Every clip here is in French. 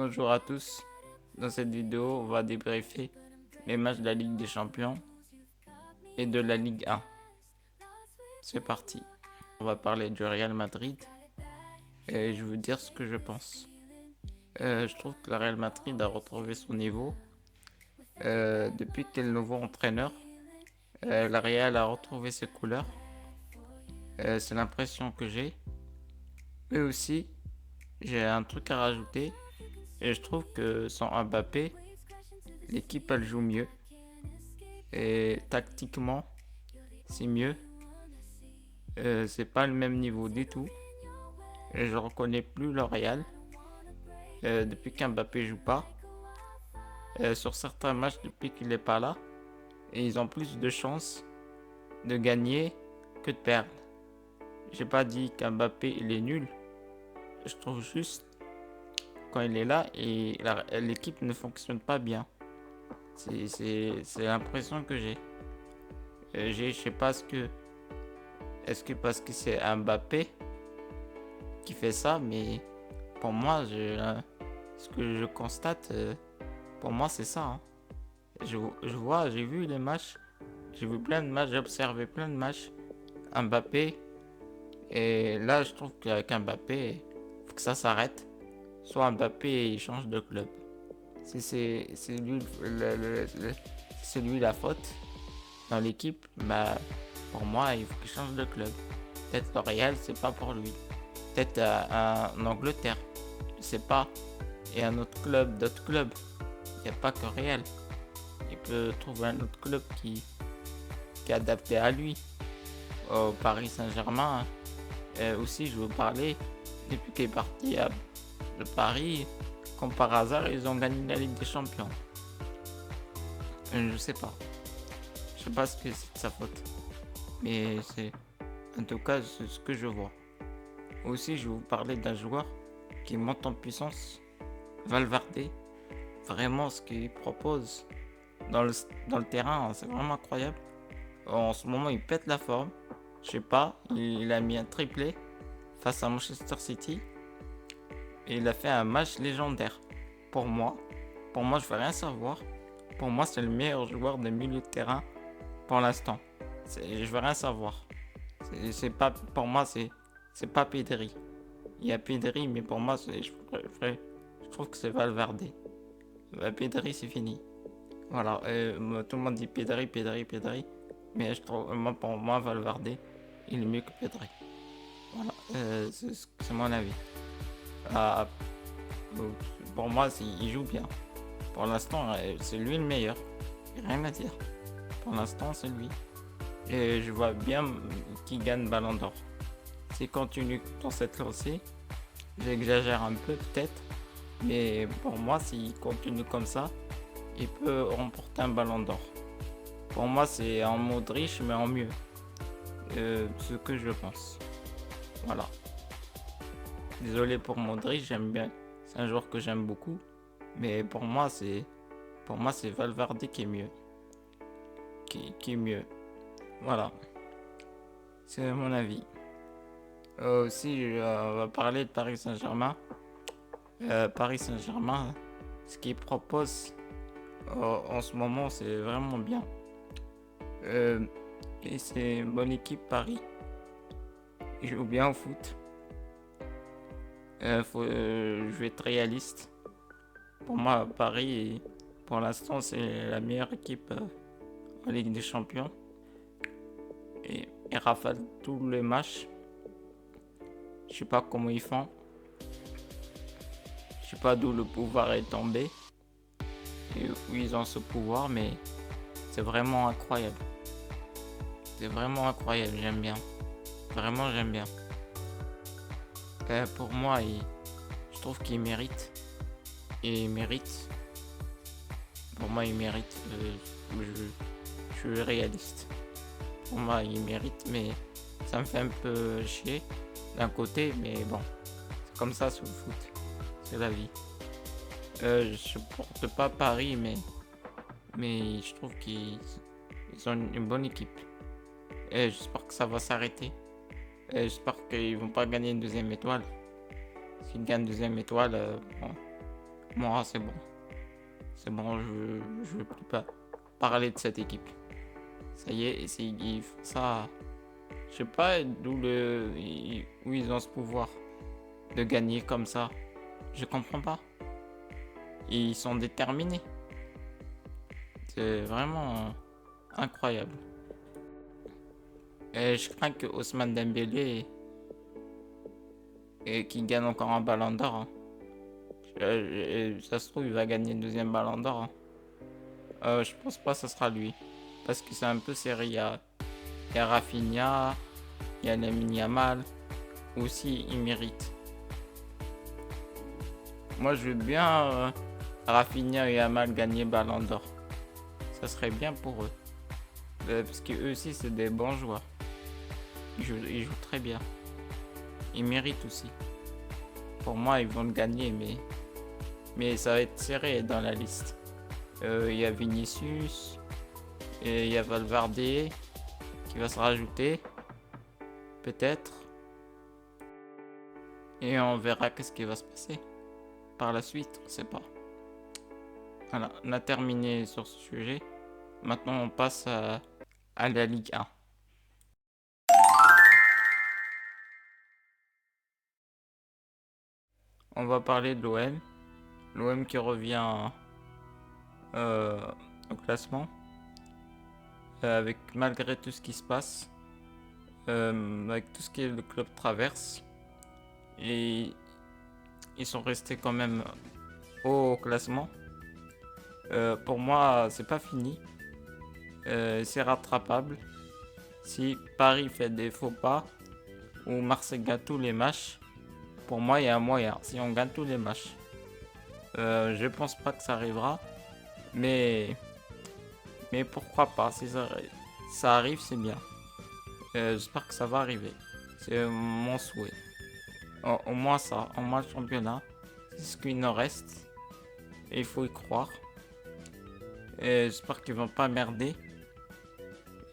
Bonjour à tous. Dans cette vidéo, on va débriefer les matchs de la Ligue des Champions et de la Ligue 1. C'est parti. On va parler du Real Madrid et je vais vous dire ce que je pense. Je trouve que le Real Madrid a retrouvé son niveau depuis qu'il est le nouveau entraîneur. Le Real a retrouvé ses couleurs. C'est l'impression que j'ai. Et aussi, j'ai un truc à rajouter. Et je trouve que sans Mbappé, l'équipe elle joue mieux. Et tactiquement, c'est mieux. C'est pas le même niveau du tout. Et je reconnais plus le Real depuis qu'Mbappé joue pas. Sur certains matchs depuis qu'il est pas là. Et ils ont plus de chances de gagner que de perdre. J'ai pas dit qu'Mbappé il est nul. Je trouve juste quand il est là et l'équipe ne fonctionne pas bien. C'est l'impression que j'ai. Je sais pas est-ce que parce que c'est Mbappé qui fait ça, mais pour moi, ce que je constate, pour moi, c'est ça. Hein. J'ai vu les matchs, j'ai vu plein de matchs, j'ai observé plein de matchs. Mbappé, et là, je trouve qu'avec Mbappé, il faut que ça s'arrête. Soit Mbappé, il change de club. Si c'est lui, c'est lui la faute dans l'équipe, bah, pour moi, il faut qu'il change de club. Peut-être le Real, c'est pas pour lui. Peut-être en Angleterre, je sais pas. Et un autre club, d'autres clubs. Il n'y a pas que Real. Il peut trouver un autre club qui est adapté à lui. Au Paris Saint-Germain, aussi, je veux parler. Depuis qu'il est parti de Paris, comme par hasard, ils ont gagné la Ligue des Champions. Je sais pas. Je sais pas ce que c'est de sa faute. Mais c'est. En tout cas, c'est ce que je vois. Aussi, je vais vous parler d'un joueur qui monte en puissance. Valverde. Vraiment, ce qu'il propose dans le terrain, c'est vraiment incroyable. En ce moment, il pète la forme. Je sais pas, il a mis un triplé face à Manchester City. Et il a fait un match légendaire. Pour moi, je veux rien savoir. Pour moi, c'est le meilleur joueur de milieu de terrain pour l'instant. Je veux rien savoir. C'est pas, pour moi, c'est pas Pedri. Il y a Pedri, mais pour moi, je trouve que c'est Valverde. Pedri, c'est fini. Voilà, tout le monde dit Pedri, Pedri, Pedri. Mais je trouve, pour moi, Valverde, il est mieux que Pedri. Voilà, c'est mon avis. Ah, pour moi, il joue bien. Pour l'instant, c'est lui le meilleur. Rien à dire. Pour l'instant, c'est lui. Et je vois bien qu'il gagne Ballon d'Or. S'il continue dans cette lancée, j'exagère un peu peut-être. Mais pour moi, s'il continue comme ça, il peut remporter un Ballon d'Or. Pour moi, c'est en Modric, mais en mieux. Ce que je pense. Voilà. Désolé pour Modric, j'aime bien. C'est un joueur que j'aime beaucoup. Mais pour moi, c'est Valverde qui est mieux. Qui est mieux. Voilà. C'est mon avis. Aussi, on va parler de Paris Saint-Germain. Paris Saint-Germain, ce qu'il propose en ce moment, c'est vraiment bien. Et c'est une bonne équipe, Paris. Ils jouent bien au foot. Je vais être réaliste. Pour moi, Paris, pour l'instant, c'est la meilleure équipe en Ligue des Champions. Et ils rafalent tous les matchs. Je sais pas comment ils font. Je sais pas d'où le pouvoir est tombé. Et où ils ont ce pouvoir, mais c'est vraiment incroyable. C'est vraiment incroyable, j'aime bien. Vraiment, j'aime bien. Pour moi, je trouve qu'il mérite. Et il mérite. Pour moi, il mérite. Je suis réaliste. Pour moi, il mérite, mais ça me fait un peu chier d'un côté, mais bon, c'est comme ça sur le foot. C'est la vie. Je supporte pas Paris, mais je trouve qu'ils ont une bonne équipe. Et j'espère que ça va s'arrêter. Et j'espère qu'ils vont pas gagner une deuxième étoile. S'ils gagnent une deuxième étoile, bon, Moi, c'est bon. C'est bon, je veux plus pas parler de cette équipe. Ça y est, ils font ça. Je sais pas où ils ont ce pouvoir de gagner comme ça. Je comprends pas. Ils sont déterminés. C'est vraiment incroyable. Et je crains que Ousmane Dembélé qui gagne encore un ballon d'or, hein. Ça se trouve, il va gagner le deuxième ballon d'or, hein. Je pense pas que ce sera lui. Parce que c'est un peu serré. Il y a Rafinha, il y a Lamine Yamal. Aussi, il mérite. Moi, je veux bien Rafinha et Yamal gagner ballon d'or. Ça serait bien pour eux. Parce qu'eux aussi, c'est des bons joueurs. Ils jouent très bien. Ils méritent aussi. Pour moi, ils vont le gagner, mais ça va être serré dans la liste. Il y a Vinicius, et il y a Valverde qui va se rajouter, peut-être. Et on verra qu'est-ce qui va se passer par la suite, on sait pas. Voilà, on a terminé sur ce sujet. Maintenant, on passe à la Ligue 1. On va parler de l'OM. L'OM qui revient au classement. Avec malgré tout ce qui se passe. Avec tout ce que le club traverse. Et ils sont restés quand même haut au classement. Pour moi, c'est pas fini. C'est rattrapable. Si Paris fait des faux pas ou Marseille gagne tous les matchs, pour moi, il y a un moyen. Si on gagne tous les matchs, je pense pas que ça arrivera, mais pourquoi pas. Si ça arrive, c'est bien. J'espère que ça va arriver. C'est mon souhait. Au moins ça, au moins le championnat, c'est ce qu'il nous reste. Et il faut y croire. Et j'espère qu'ils vont pas merder.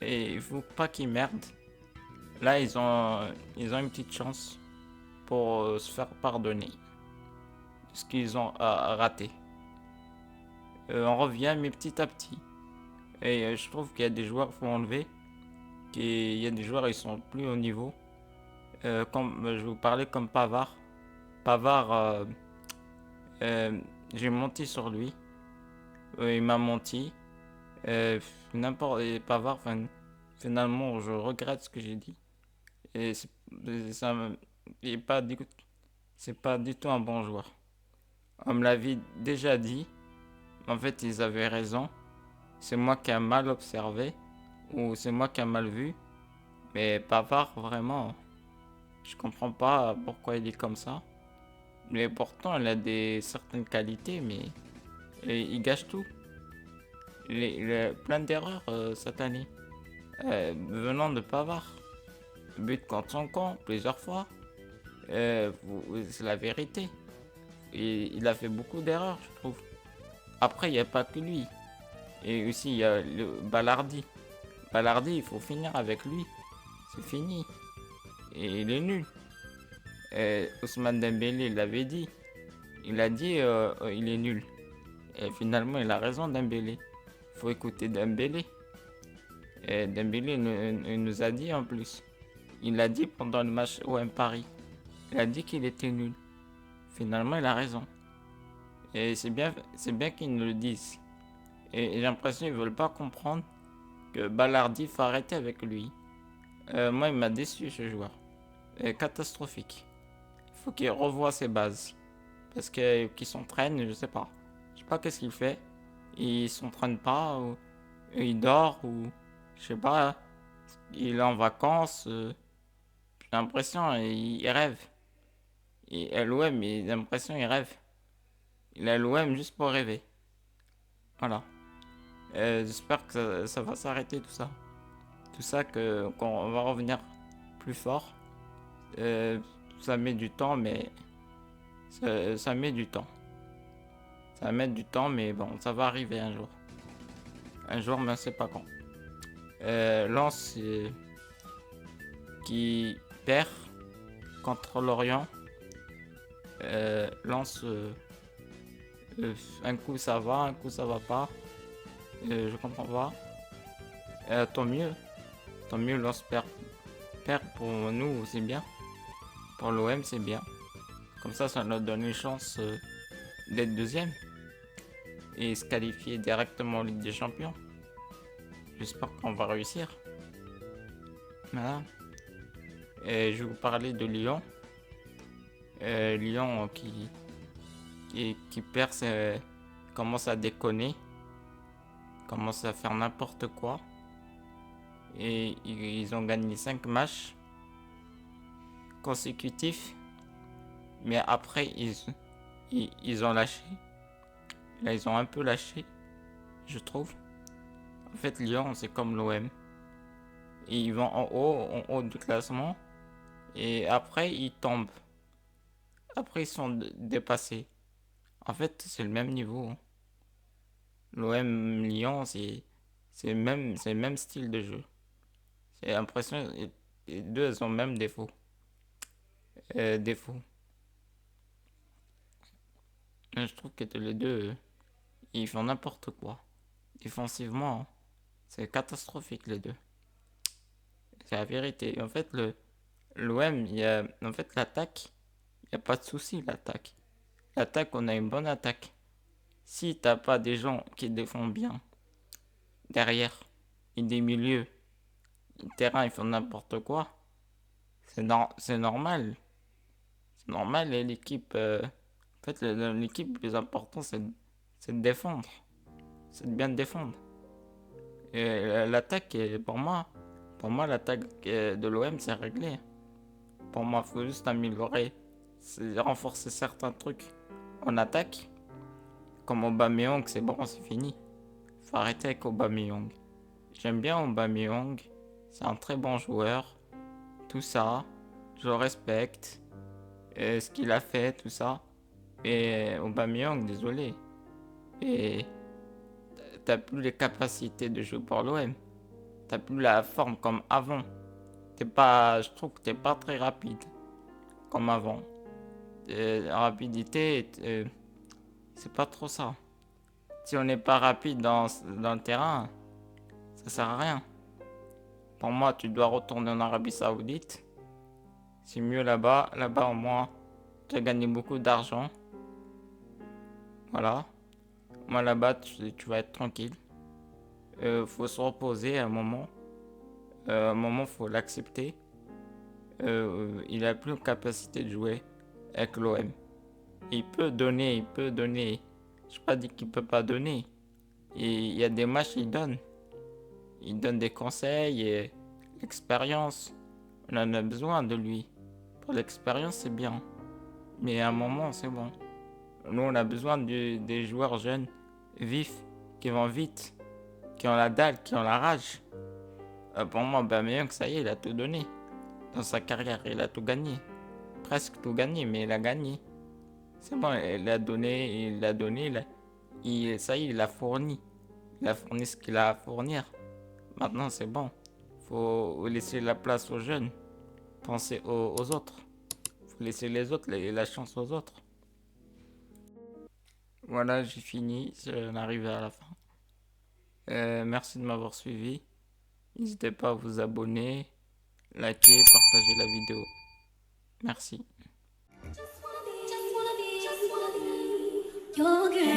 Et il faut pas qu'ils merdent. Là, ils ont une petite chance pour se faire pardonner ce qu'ils ont raté. On revient, mais petit à petit. Et je trouve qu'il y a des joueurs qu'il faut enlever. Il y a des joueurs ils sont plus au niveau. Comme je vais vous parler comme Pavard. Pavard, j'ai menti sur lui. Il m'a menti. N'importe Pavard, finalement, je regrette ce que j'ai dit. Et ça, c'est pas du tout un bon joueur. On me l'avait déjà dit. En fait, ils avaient raison. C'est moi qui ai mal observé. Ou c'est moi qui ai mal vu. Mais Pavard, vraiment, je comprends pas pourquoi il est comme ça. Mais pourtant, il a certaines qualités, mais il gâche tout. Il a plein d'erreurs cette année. Venant de Pavard. But contre son camp, plusieurs fois. C'est la vérité. Il a fait beaucoup d'erreurs, je trouve. Après, il n'y a pas que lui. Et aussi, il y a le Balardi. Balardi, il faut finir avec lui. C'est fini. Et il est nul. Ousmane Dembélé l'avait dit. Il a dit il est nul. Et finalement, il a raison, Dembélé. Il faut écouter Dembélé. Et Dembélé il nous a dit en plus. Il a dit pendant le match OM Paris. Il a dit qu'il était nul. Finalement, il a raison. Et c'est bien qu'ils nous le disent. Et j'ai l'impression qu'ils ne veulent pas comprendre que Balardi faut arrêter avec lui. Moi, il m'a déçu ce joueur. Catastrophique. Il faut qu'il revoie ses bases. Parce qu'il s'entraîne, je sais pas. Je sais pas qu'est-ce qu'il fait. Il s'entraîne pas, ou il dort, ou je sais pas. Il est en vacances. J'ai l'impression il rêve. Et à l'OM, j'ai l'impression il rêve. Il est à l'OM juste pour rêver. Voilà. J'espère que ça va s'arrêter tout ça. Tout ça qu'on va revenir plus fort. Ça met du temps, mais ça met du temps. Ça va mettre du temps, mais bon, ça va arriver un jour. Un jour, mais on sait pas quand. Lens qui perd contre Lorient. Lens Un coup ça va, un coup ça va pas. Je comprends pas. Tant mieux. Tant mieux, Lens perd pour nous, c'est bien. Pour l'OM, c'est bien. Comme ça nous donne une chance d'être deuxième et se qualifier directement en Ligue des Champions. J'espère qu'on va réussir. Voilà. Et je vais vous parler de Lyon. Lyon qui perd, commence à déconner, commence à faire n'importe quoi. Et ils ont gagné 5 matchs consécutifs. Mais après, ils ont lâché. Là, ils ont un peu lâché, je trouve. En fait, Lyon, c'est comme l'OM. Ils vont en haut du classement. Et après, ils tombent. Après, ils sont dépassés. En fait, c'est le même niveau. L'OM, Lyon, c'est le même style de jeu. C'est impressionnant. Les deux, elles ont le même défaut. Défaut. Je trouve que les deux, ils font n'importe quoi. Défensivement, c'est catastrophique les deux. C'est la vérité. En fait, l'OM, en fait, l'attaque, il n'y a pas de souci, l'attaque. L'attaque, on a une bonne attaque. Si t'as pas des gens qui défendent bien derrière et des milieux, le terrain, ils font n'importe quoi, c'est normal. C'est normal, et l'équipe, en fait, l'équipe, le plus important, c'est de défendre. C'est de bien défendre. Et l'attaque, pour moi, l'attaque de l'OM, c'est réglé. Pour moi, il faut juste améliorer, renforcer certains trucs en attaque. Comme Aubameyang, c'est bon, c'est fini. Faut arrêter avec Aubameyang. J'aime bien Aubameyang, c'est un très bon joueur. Tout ça, je le respecte. Ce qu'il a fait, tout ça. Et Aubameyang, désolé. Et t'as plus les capacités de jouer pour l'OM. T'as plus la forme comme avant. Je trouve que t'es pas très rapide comme avant. La rapidité, c'est pas trop ça. Si on n'est pas rapide dans le terrain, ça sert à rien. Pour moi, tu dois retourner en Arabie Saoudite. C'est mieux là-bas. Là-bas, au moins, tu as gagné beaucoup d'argent. Voilà. Moi, là-bas, tu vas être tranquille. Faut se reposer à un moment. À un moment, faut l'accepter. Il a plus la capacité de jouer avec l'OM. Il peut donner, il peut donner. Je n'ai pas dit qu'il peut pas donner. Il y a des matchs, il donne. Il donne des conseils et l'expérience. On en a besoin de lui. Pour l'expérience, c'est bien. Mais à un moment, c'est bon. Nous, on a besoin des joueurs jeunes, vifs, qui vont vite, qui ont la dalle, qui ont la rage. Pour moi, Aubameyang, ça y est, il a tout donné. Dans sa carrière, il a tout gagné. Presque tout gagné, mais il a gagné. C'est bon, il a donné, ça y est, il a fourni. Il a fourni ce qu'il a à fournir. Maintenant, c'est bon. Faut laisser la place aux jeunes. Penser aux autres. Faut laisser les autres, la chance aux autres. Voilà, j'ai fini. On arrive à la fin. Merci de m'avoir suivi. N'hésitez pas à vous abonner, liker, partager la vidéo. Merci. Your girl.